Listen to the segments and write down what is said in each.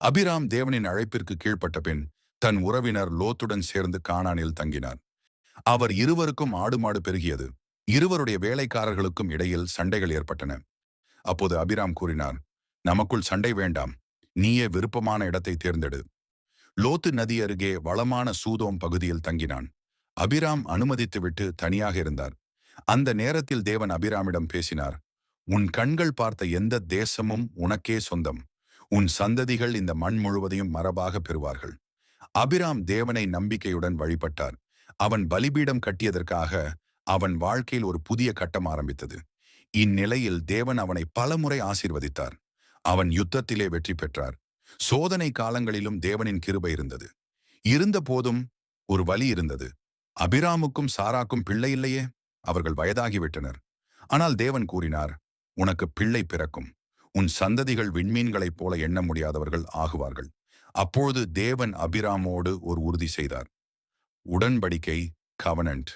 அபிராம் தேவனின் அழைப்பிற்கு கீழ்ப்பட்ட பின் தன் உறவினர் லோத்துடன் சேர்ந்து கானானில் தங்கினார். அவர் இருவருக்கும் ஆடு மாடு பெருகியது. இருவருடைய வேலைக்காரர்களுக்கும் இடையில் சண்டைகள் ஏற்பட்டன. அப்போது அபிராம் கூறினார், நமக்குள் சண்டை வேண்டாம், நீயே விருப்பமான இடத்தை தேர்ந்தெடு. லோத்து நதி அருகே வளமான சூதோம் பகுதியில் தங்கினான். அபிராம் அனுமதித்துவிட்டு தனியாக இருந்தார். அந்த நேரத்தில் தேவன் அபிராமிடம் பேசினார். உன் கண்கள் பார்த்த எந்த தேசமும் உனக்கே சொந்தம். உன் சந்ததிகள் இந்த மண் முழுவதையும் மரபாக பெறுவார்கள். அபிராம் தேவனை நம்பிக்கையுடன் வழிபட்டார். அவன் பலிபீடம் கட்டியதற்காக அவன் வாழ்க்கையில் ஒரு புதிய கட்டம் ஆரம்பித்தது. இந்நிலையில் தேவன் அவனை பலமுறை ஆசீர்வதித்தார். அவன் யுத்தத்திலே வெற்றி பெற்றார். சோதனை காலங்களிலும் தேவனின் கிருபை இருந்தது. இருந்த போதும் ஒரு வலி இருந்தது. அபிராமுக்கும் சாராக்கும் பிள்ளை இல்லையே. அவர்கள் வயதாகிவிட்டனர். ஆனால் தேவன் கூறினார், உனக்கு பிள்ளை பிறக்கும். உன் சந்ததிகள் விண்மீன்களைப் போல எண்ண முடியாதவர்கள் ஆகுவார்கள். அப்பொழுது தேவன் அபிராமோடு ஒரு உறுதி செய்தார். உடன்படிக்கை, கவனன்ட்.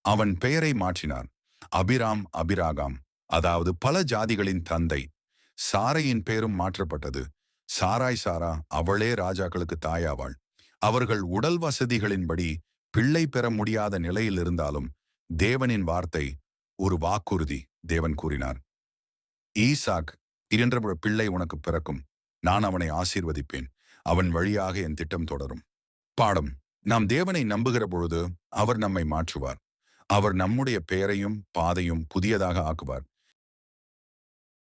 அவன் பெயரை மாற்றினார். அபிராம் அபிராகாம், அதாவது பல ஜாதிகளின் தந்தை. சாரையின் பெயரும் மாற்றப்பட்டது. சாராய் சாரா, அவளே ராஜாக்களுக்கு தாயாவாள். அவர்கள் உடல் வசதிகளின்படி பிள்ளை பெற முடியாத நிலையில் இருந்தாலும் தேவனின் வார்த்தை, ஒரு வாக்குறுதி. தேவன் கூறினார், ஈசாக் என்ற பிள்ளை உனக்கு பிறக்கும். நான் அவனை ஆசீர்வதிப்பேன். அவன் வழியாக என் திட்டம் தொடரும். பாடம்: நாம் தேவனை நம்புகிற பொழுது அவர் நம்மை மாற்றுவார். அவர் நம்முடைய பெயரையும் பாதையும் புதியதாக ஆக்குவார்.